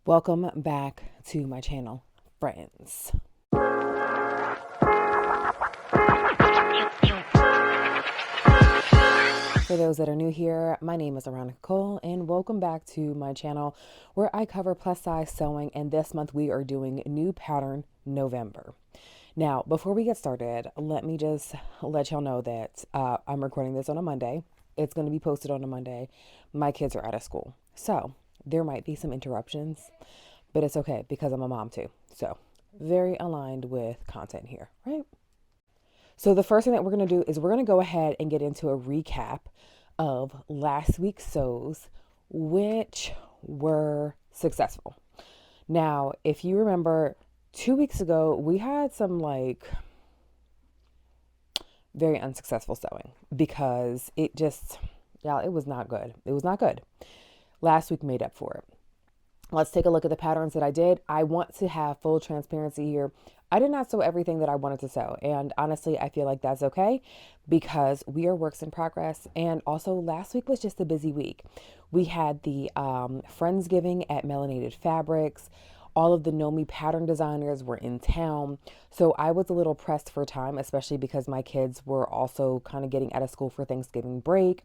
Welcome back to my channel, friends. For those that are new here, my name is Veronica Cole, and welcome back to my channel where I cover plus size sewing, and this month we are doing new pattern November. Now, before we get started, let me just let y'all know that I'm recording this on a Monday. It's going to be posted on a Monday. My kids are out of school, so there might be some interruptions, but it's okay because I'm a mom too. So very aligned with content here, right? So the first thing that we're going to do is we're going to go ahead and get into a recap of last week's sews, which were successful. Now, if you remember, 2 weeks ago, we had some very unsuccessful sewing because it was not good. It was not good. Last week made up for it. Let's take a look at the patterns that I did. I want to have full transparency here. I did not sew everything that I wanted to sew. And honestly, I feel like that's okay because we are works in progress. And also last week was just a busy week. We had the Friendsgiving at Melanated Fabrics. All of the Know Me pattern designers were in town. So I was a little pressed for time, especially because my kids were also kind of getting out of school for Thanksgiving break.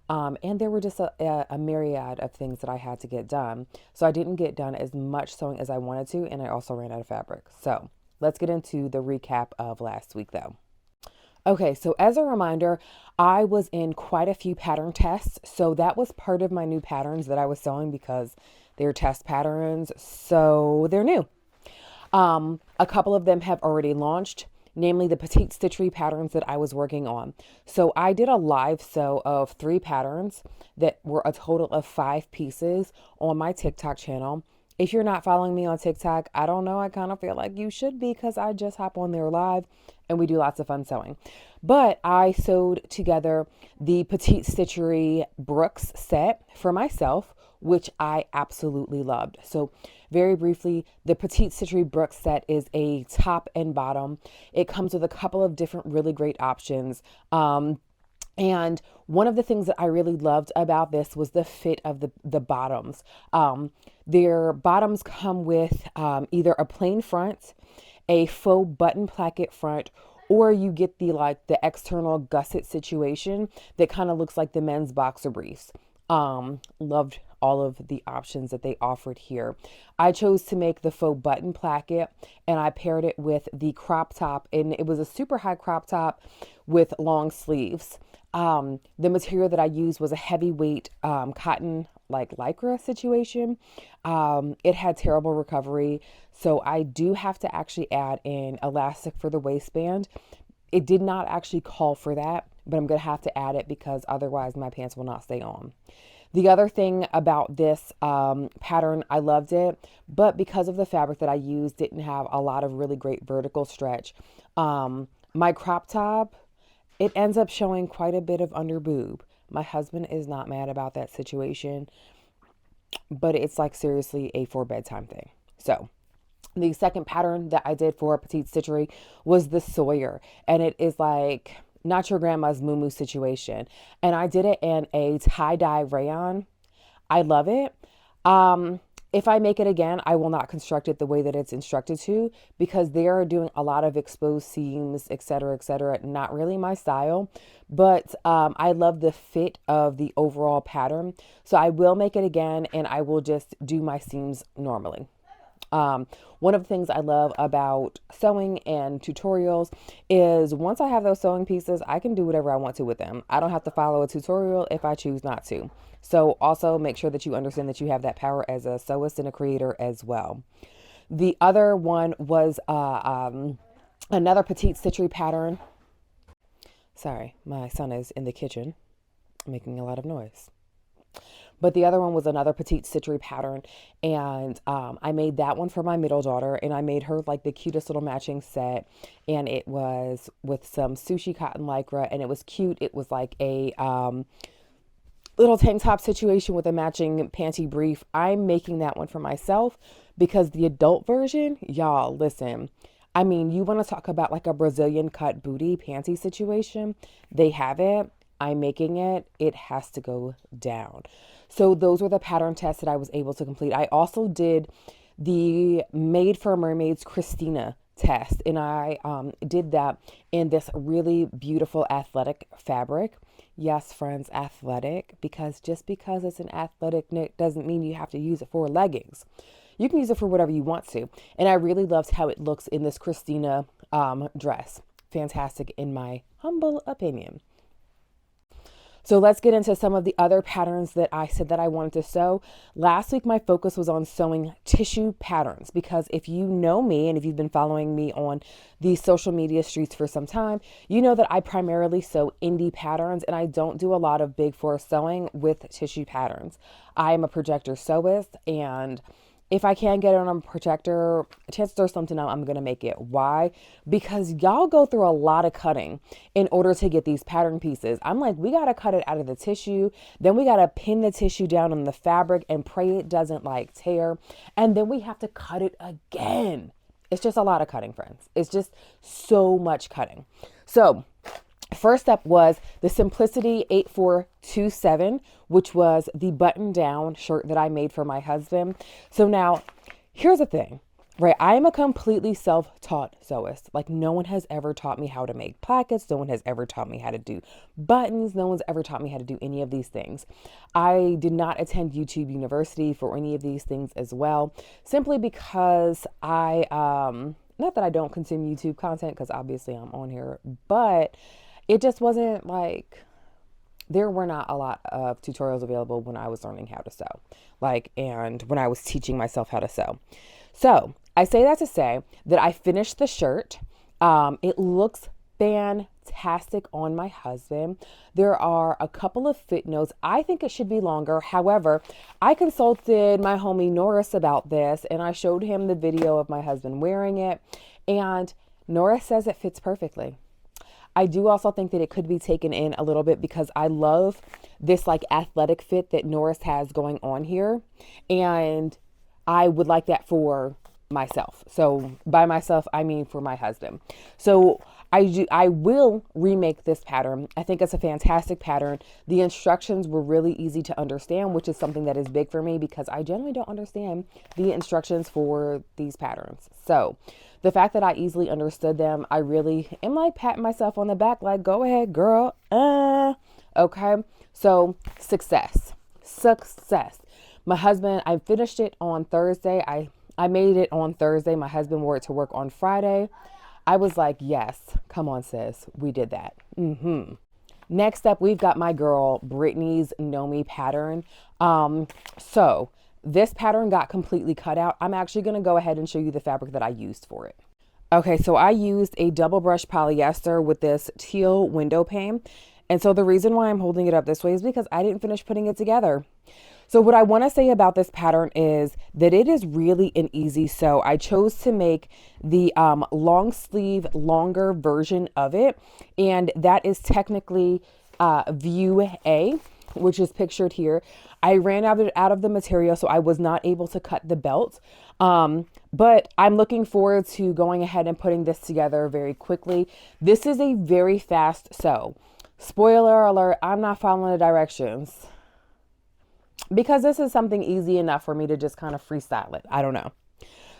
And there were just a myriad of things that I had to get done. So I didn't get done as much sewing as I wanted to, and I also ran out of fabric. So let's get into the recap of last week though. Okay, so as a reminder, I was in quite a few pattern tests. So that was part of my new patterns that I was sewing because they're test patterns, so they're new. A couple of them have already launched, namely the petite stitchery patterns that I was working on. So I did a live sew of 3 patterns that were a total of 5 pieces on my TikTok channel. If you're not following me on TikTok, I don't know, I kind of feel like you should be because I just hop on there live and we do lots of fun sewing. But I sewed together the petite stitchery Brooks set for myself, which I absolutely loved. So very briefly, the petite stitchery Brooks set is a top and bottom. It comes with a couple of different really great options. And one of the things that I really loved about this was the fit of the bottoms. Their bottoms come with either a plain front, a faux button placket front, or you get the external gusset situation that kind of looks like the men's boxer briefs. Loved all of the options that they offered here. I chose to make the faux button placket and I paired it with the crop top, and it was a super high crop top with long sleeves. The material that I used was a heavyweight cotton lycra situation. It had terrible recovery, so I do have to actually add an elastic for the waistband. It did not actually call for that, but I'm going to have to add it because otherwise my pants will not stay on. The other thing about this pattern, I loved it, but because of the fabric that I used didn't have a lot of really great vertical stretch. My crop top, it ends up showing quite a bit of under boob. My husband is not mad about that situation, but it's seriously a for bedtime thing. So the second pattern that I did for petite stitchery was the Sawyer, and it is not your grandma's moo situation. And I did it in a tie-dye rayon. I love it. If I make it again, I will not construct it the way that it's instructed to because they are doing a lot of exposed seams, etc., etc. Not really my style, but I love the fit of the overall pattern. So I will make it again and I will just do my seams normally. One of the things I love about sewing and tutorials is once I have those sewing pieces, I can do whatever I want to with them. I don't have to follow a tutorial if I choose not to. So also make sure that you understand that you have that power as a sewist and a creator as well. The other one was another petite stitchery pattern. Sorry, my son is in the kitchen making a lot of noise. But the other one was another petite stitchery pattern, and I made that one for my middle daughter, and I made her the cutest little matching set, and it was with some sushi cotton lycra, and it was cute. It was like a little tank top situation with a matching panty brief. I'm making that one for myself because the adult version, y'all, listen, I mean, you want to talk about a Brazilian cut booty panty situation? They have it. I'm making it, it has to go down. So those were the pattern tests that I was able to complete. I also did the Made for Mermaids Christina test, and I did that in this really beautiful athletic fabric. Yes, friends, athletic, because just because it's an athletic knit doesn't mean you have to use it for leggings. You can use it for whatever you want to. And I really loved how it looks in this Christina dress. Fantastic in my humble opinion. So let's get into some of the other patterns that I said that I wanted to sew. Last week, my focus was on sewing tissue patterns, because if you know me and if you've been following me on the social media streets for some time, you know that I primarily sew indie patterns, and I don't do a lot of big force sewing with tissue patterns. I am a projector sewist, and if I can't get it on a projector, chances are something I'm going to make it. Why? Because y'all go through a lot of cutting in order to get these pattern pieces. I'm like, we got to cut it out of the tissue. Then we got to pin the tissue down on the fabric and pray it doesn't like tear. And then we have to cut it again. It's just a lot of cutting, friends. It's just so much cutting. So first up was the Simplicity 8427, which was the button down shirt that I made for my husband. So now here's the thing, right? I am a completely self-taught sewist. Like, no one has ever taught me how to make plackets. No one has ever taught me how to do buttons. No one's ever taught me how to do any of these things. I did not attend YouTube University for any of these things as well, simply because not that I don't consume YouTube content, because obviously I'm on here, but it just wasn't like, there were not a lot of tutorials available when I was learning how to sew, and when I was teaching myself how to sew. So I say that to say that I finished the shirt. It looks fantastic on my husband. There are a couple of fit notes. I think it should be longer. However, I consulted my homie Norris about this, and I showed him the video of my husband wearing it, and Norris says it fits perfectly. I do also think that it could be taken in a little bit, because I love this like athletic fit that Norris has going on here. And I would like that for myself. So by myself, I mean for my husband. So I will remake this pattern. I think it's a fantastic pattern. The instructions were really easy to understand, which is something that is big for me, because I generally don't understand the instructions for these patterns. So the fact that I easily understood them, I really am like patting myself on the back, like, go ahead, girl. Okay. So success. My husband, I finished it on Thursday. I made it on Thursday. My husband wore it to work on Friday. I was like, yes, come on, sis. We did that. Next up, we've got my girl Brittany's Know Me pattern. So this pattern got completely cut out. I'm actually going to go ahead and show you the fabric that I used for it. Okay, so I used a double brush polyester with this teal window pane. And so the reason why I'm holding it up this way is because I didn't finish putting it together. So what I want to say about this pattern is that it is really an easy sew. I chose to make the long sleeve, longer version of it. And that is technically view A, which is pictured here. I ran out of the material, so I was not able to cut the belt. But I'm looking forward to going ahead and putting this together very quickly. This is a very fast sew. Spoiler alert, I'm not following the directions, because this is something easy enough for me to just kind of freestyle it. I don't know.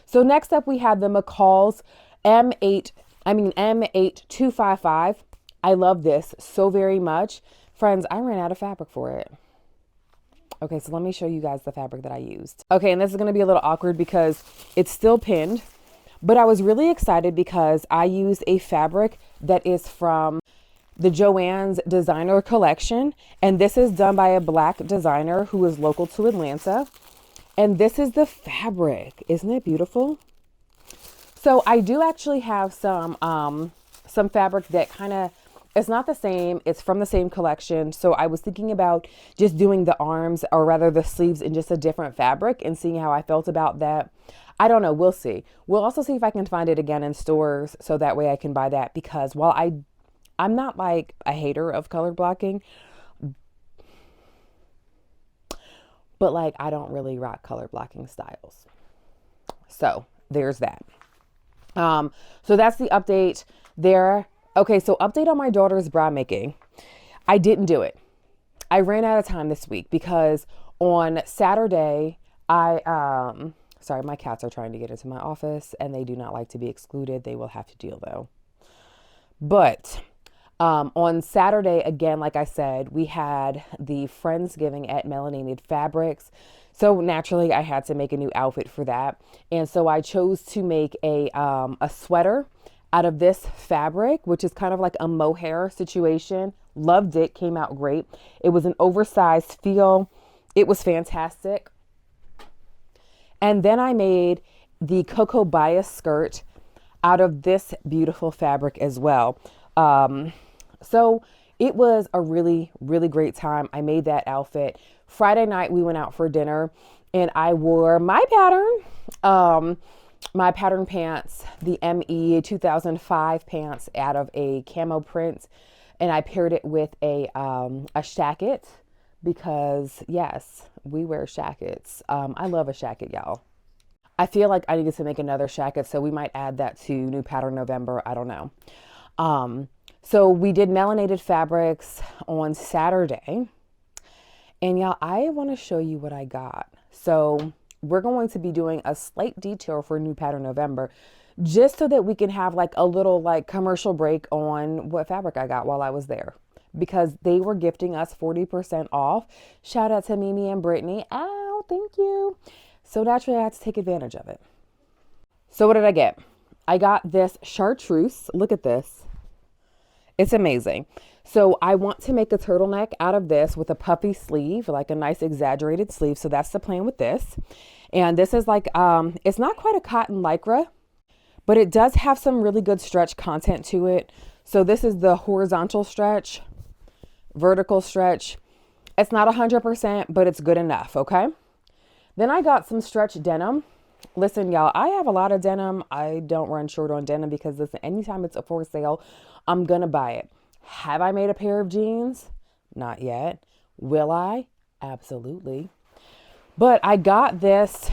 So next up, we have the McCall's M8255. I love this so very much. Friends, I ran out of fabric for it. Okay, so let me show you guys the fabric that I used. Okay, and this is going to be a little awkward because it's still pinned, but I was really excited because I used a fabric that is from the Joann's designer collection. And this is done by a Black designer who is local to Atlanta. And this is the fabric. Isn't it beautiful? So I do actually have some fabric that kind of, it's not the same. It's from the same collection. So I was thinking about just doing the arms, or rather the sleeves, in just a different fabric and seeing how I felt about that. I don't know. We'll see. We'll also see if I can find it again in stores, so that way I can buy that, because while I'm not like a hater of color blocking, but like I don't really rock color blocking styles. So there's that. So that's the update there. Okay, so update on my daughter's bra making. I didn't do it. I ran out of time this week because on Saturday, sorry, my cats are trying to get into my office and they do not like to be excluded. They will have to deal though. But on Saturday, again, like I said, we had the Friendsgiving at Melanated Fabrics. So naturally, I had to make a new outfit for that. And so I chose to make a sweater out of this fabric, which is kind of like a mohair situation. Loved it. Came out great. It was an oversized feel. It was fantastic. And then I made the Cocoa Bias skirt out of this beautiful fabric as well. So it was a really, really great time. I made that outfit. Friday night, we went out for dinner and I wore my pattern pants, the ME 2005 pants out of a camo print. And I paired it with a shacket because yes, we wear shackets. I love a shacket, y'all. I feel like I needed to make another shacket, so we might add that to New Pattern November. I don't know. So we did melanated fabrics on Saturday. And y'all, I want to show you what I got. So we're going to be doing a slight detour for New Pattern November, just so that we can have like a little like commercial break on what fabric I got while I was there, because they were gifting us 40% off. Shout out to Mimi and Brittany. Ow, thank you. So naturally I had to take advantage of it. So what did I get? I got this chartreuse. Look at this. It's amazing. So I want to make a turtleneck out of this with a puffy sleeve, like a nice exaggerated sleeve. So that's the plan with this. And this is like, it's not quite a cotton lycra, but it does have some really good stretch content to it. So this is the horizontal stretch, vertical stretch. It's not 100%, but it's good enough. Okay. Then I got some stretch denim. Listen, y'all, I have a lot of denim. I don't run short on denim because listen, anytime it's for sale, I'm going to buy it. Have I made a pair of jeans? Not yet. Will I? Absolutely. But I got this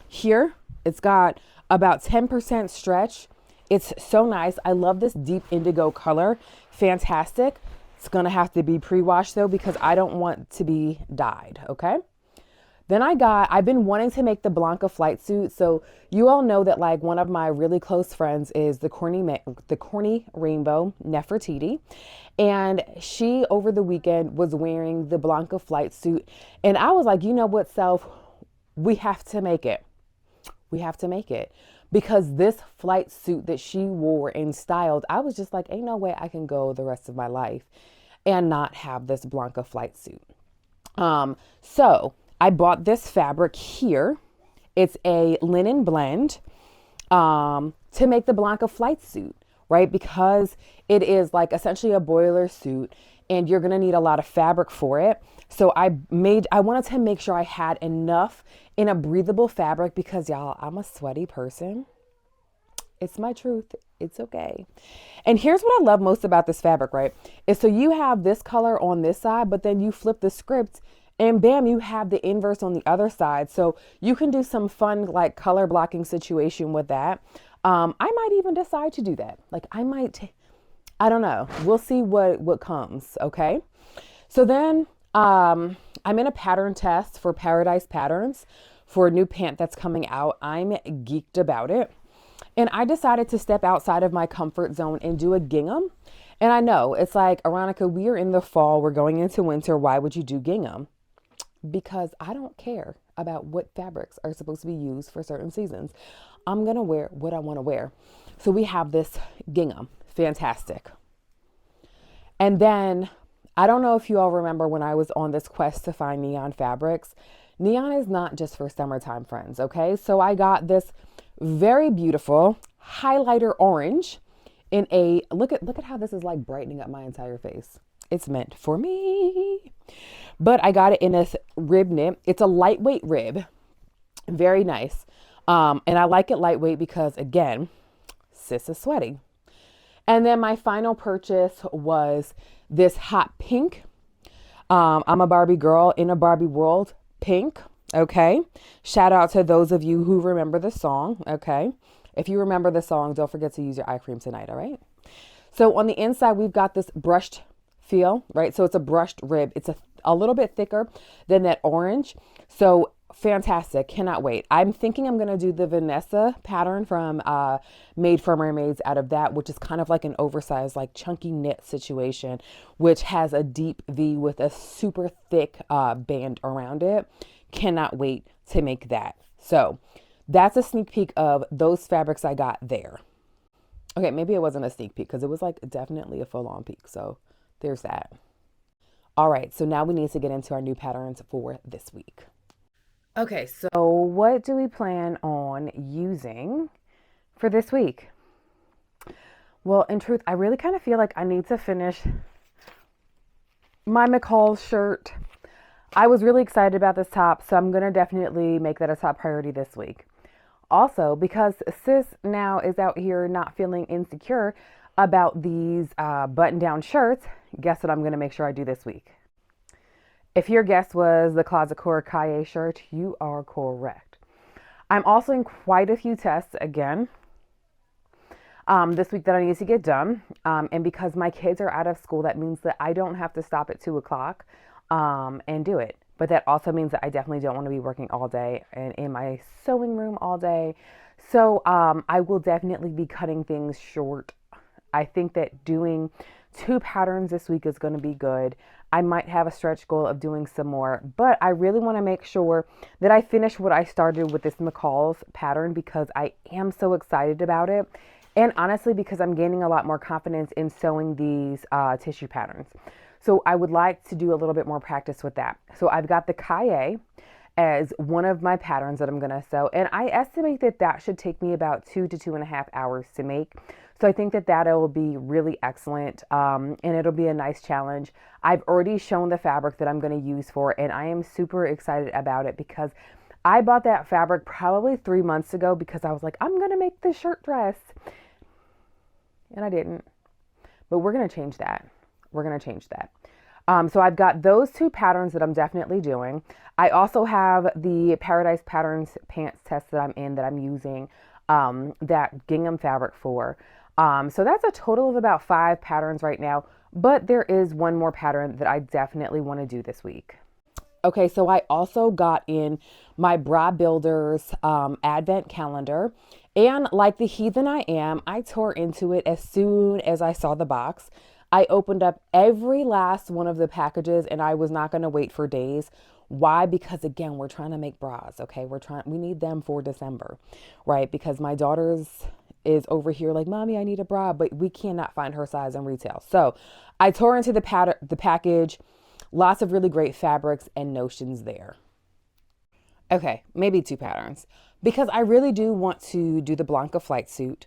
here. It's got about 10% stretch. It's so nice. I love this deep indigo color. Fantastic. It's going to have to be pre-washed though, because I don't want to be dyed. Okay. Then I've been wanting to make the Blanca flight suit. So you all know that like one of my really close friends is the corny rainbow Nefertiti. And she over the weekend was wearing the Blanca flight suit. And I was like, you know what, self, we have to make it. We have to make it, because this flight suit that she wore and styled, I was just like, ain't no way I can go the rest of my life and not have this Blanca flight suit. So I bought this fabric here. It's a linen blend to make the Blanca flight suit, right? Because it is like essentially a boiler suit and you're going to need a lot of fabric for it. So I wanted to make sure I had enough in a breathable fabric because y'all, I'm a sweaty person. It's my truth. It's okay. And here's what I love most about this fabric, right? Is so you have this color on this side, but then you flip the script and bam, you have the inverse on the other side. So you can do some fun like color blocking situation with that. I might even decide to do that. Like I don't know. We'll see what comes. Okay. So then I'm in a pattern test for Paradise Patterns for a new pant that's coming out. I'm geeked about it. And I decided to step outside of my comfort zone and do a gingham. And I know it's like, Aronica, we are in the fall. We're going into winter. Why would you do gingham? Because I don't care about what fabrics are supposed to be used for certain seasons. I'm going to wear what I want to wear. So we have this gingham. Fantastic. And then I don't know if you all remember when I was on this quest to find neon fabrics. Neon is not just for summertime, friends. Okay. So I got this very beautiful highlighter orange in a, look at how this is like brightening up my entire face. It's meant for me. But I got it in this rib knit. It's a lightweight rib. Very nice. And I like it lightweight because again, sis is sweaty. And then my final purchase was this hot pink. I'm a Barbie girl in a Barbie world. Pink. Okay. Shout out to those of you who remember the song. Okay. If you remember the song, don't forget to use your eye cream tonight. All right. So on the inside, we've got this brushed feel, right? So it's a brushed rib. It's a little bit thicker than that orange. So fantastic. Cannot wait. I'm thinking I'm going to do the Vanessa pattern from Made for Mermaids out of that, which is kind of like an oversized, like chunky knit situation, which has a deep V with a super thick band around it. Cannot wait to make that. So that's a sneak peek of those fabrics I got there. Okay, maybe it wasn't a sneak peek because it was like definitely a full-on peek. So there's that. All right, so now we need to get into our new patterns for this week. Okay, so what do we plan on using for this week? Well, in truth, I really kind of feel like I need to finish my McCall shirt. I was really excited about this top, so I'm going to definitely make that a top priority this week. Also, because sis now is out here not feeling insecure about these button-down shirts, guess what I'm going to make sure I do this week? If your guess was the Closet Core Kalle shirt, you are correct. I'm also in quite a few tests again this week that I need to get done. And because my kids are out of school, that means that I don't have to stop at 2 o'clock and do it. But that also means that I definitely don't want to be working all day and in my sewing room all day. So I will definitely be cutting things short. I think that doing 2 patterns this week is going to be good. I might have a stretch goal of doing some more, but I really want to make sure that I finish what I started with this McCall's pattern because I am so excited about it. And honestly, because I'm gaining a lot more confidence in sewing these tissue patterns. So I would like to do a little bit more practice with that. So I've got the Kalle as one of my patterns that I'm going to sew. And I estimate that that should take me about 2 to 2.5 hours to make. So I think that that'll be really excellent and it'll be a nice challenge. I've already shown the fabric that I'm going to use for it, and I am super excited about it because I bought that fabric probably 3 months ago because I was like, I'm going to make this shirt dress. And I didn't. But we're going to change that. We're going to change that. So I've got those 2 patterns that I'm definitely doing. I also have the Paradise Patterns pants test that I'm in that I'm using that gingham fabric for. So that's a total of about 5 patterns right now, but there is one more pattern that I definitely want to do this week. Okay, so I also got in my Bra Builders advent calendar, and like the heathen I am, I tore into it as soon as I saw the box. I opened up every last one of the packages and I was not going to wait for days. Why? Because again, we're trying to make bras, okay? We need them for December, right? Because my daughter's is over here like, Mommy, I need a bra, but we cannot find her size in retail. So I tore into the package, lots of really great fabrics and notions there. Okay, maybe 2 patterns because I really do want to do the Blanca flight suit.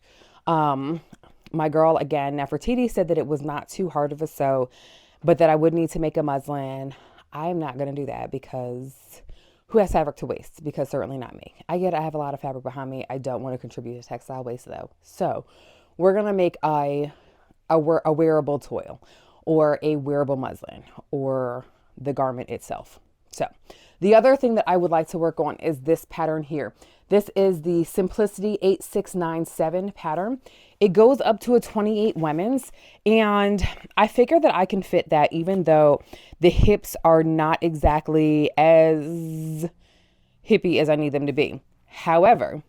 My girl, again, Nefertiti, said that it was not too hard of a sew, but that I would need to make a muslin. I'm not going to do that because who has fabric to waste? Because certainly not me. I have a lot of fabric behind me. I don't want to contribute to textile waste though. So we're going to make a wearable toil or a wearable muslin or the garment itself. So the other thing that I would like to work on is this pattern here. This is the Simplicity 8697 pattern. It goes up to a 28 women's, and I figure that I can fit that even though the hips are not exactly as hippie as I need them to be. However,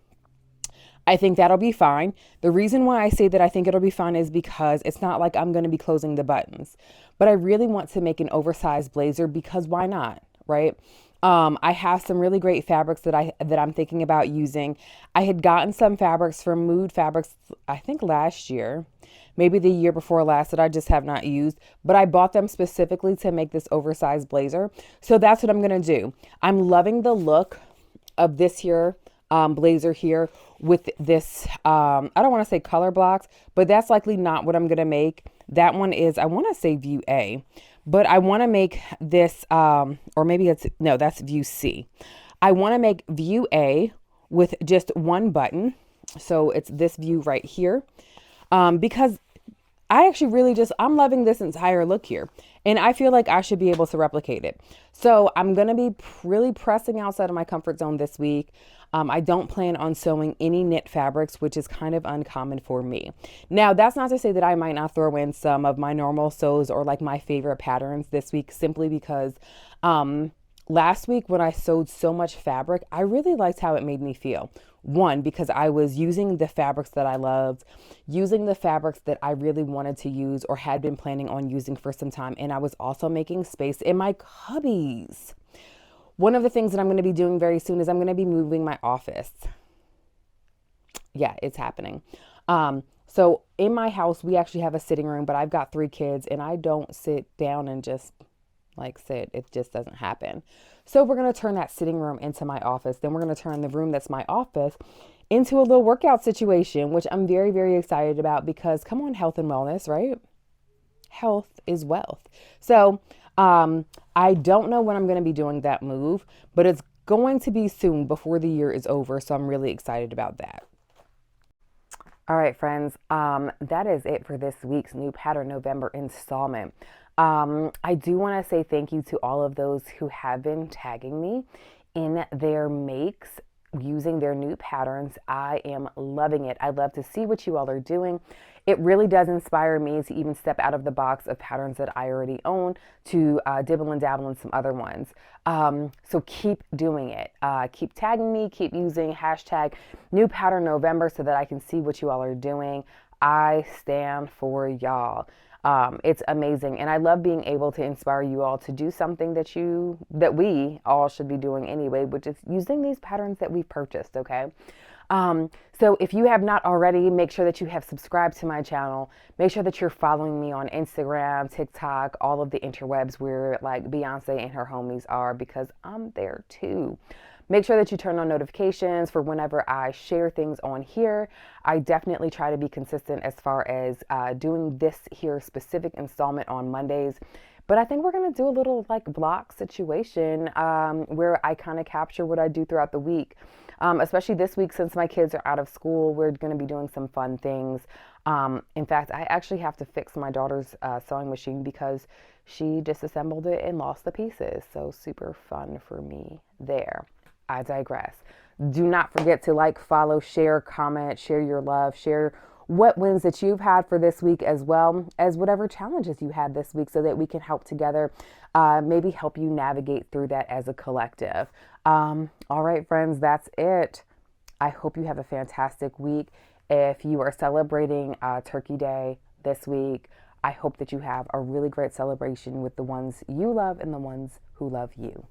I think that'll be fine. The reason why I say that I think it'll be fine is because it's not like I'm going to be closing the buttons, but I really want to make an oversized blazer because why not, right? I have some really great fabrics that I'm thinking about using. I had gotten some fabrics from Mood Fabrics, I think last year, maybe the year before last, that I just have not used, but I bought them specifically to make this oversized blazer. So that's what I'm going to do. I'm loving the look of this here blazer here with this, I don't want to say color blocks, but that's likely not what I'm going to make. That one is, I want to say view A. But I want to make this, or maybe that's view C. I want to make view A with just one button. So it's this view right here. Because I actually really I'm loving this entire look here. And I feel like I should be able to replicate it. So I'm going to be really pressing outside of my comfort zone this week. I don't plan on sewing any knit fabrics, which is kind of uncommon for me. Now, that's not to say that I might not throw in some of my normal sews or like my favorite patterns this week, simply because last week when I sewed so much fabric, I really liked how it made me feel. One, because I was using the fabrics that I loved, using the fabrics that I really wanted to use or had been planning on using for some time. And I was also making space in my cubbies. One of the things that I'm going to be doing very soon is I'm going to be moving my office. Yeah, it's happening. So in my house, we actually have a sitting room, but I've got 3 kids and I don't sit down and just like sit. It just doesn't happen. So we're going to turn that sitting room into my office. Then we're going to turn the room that's my office into a little workout situation, which I'm very, very excited about because come on, health and wellness, right? Health is wealth. So I don't know when I'm going to be doing that move, but it's going to be soon before the year is over. So I'm really excited about that. All right, friends, that is it for this week's New Pattern November installment. I do want to say thank you to all of those who have been tagging me in their makes using their new patterns. I am loving it. I love to see what you all are doing. It really does inspire me to even step out of the box of patterns that I already own to dibble and dabble in some other ones. So keep doing it. Keep tagging me, keep using hashtag New Pattern November so that I can see what you all are doing. I stand for y'all. It's amazing. And I love being able to inspire you all to do something that we all should be doing anyway, which is using these patterns that we've purchased. Okay. So if you have not already, make sure that you have subscribed to my channel. Make sure that you're following me on Instagram, TikTok, all of the interwebs where like Beyonce and her homies are, because I'm there too. Make sure that you turn on notifications for whenever I share things on here. I definitely try to be consistent as far as doing this here specific installment on Mondays. But I think we're going to do a little like block situation where I kind of capture what I do throughout the week. Especially this week since my kids are out of school, we're going to be doing some fun things. In fact, I actually have to fix my daughter's sewing machine because she disassembled it and lost the pieces. So super fun for me there. I digress. Do not forget to like, follow, share, comment, share your love, share what wins that you've had for this week, as well as whatever challenges you had this week, so that we can help together, maybe help you navigate through that as a collective. All right, friends, that's it. I hope you have a fantastic week. If you are celebrating Turkey Day this week, I hope that you have a really great celebration with the ones you love and the ones who love you.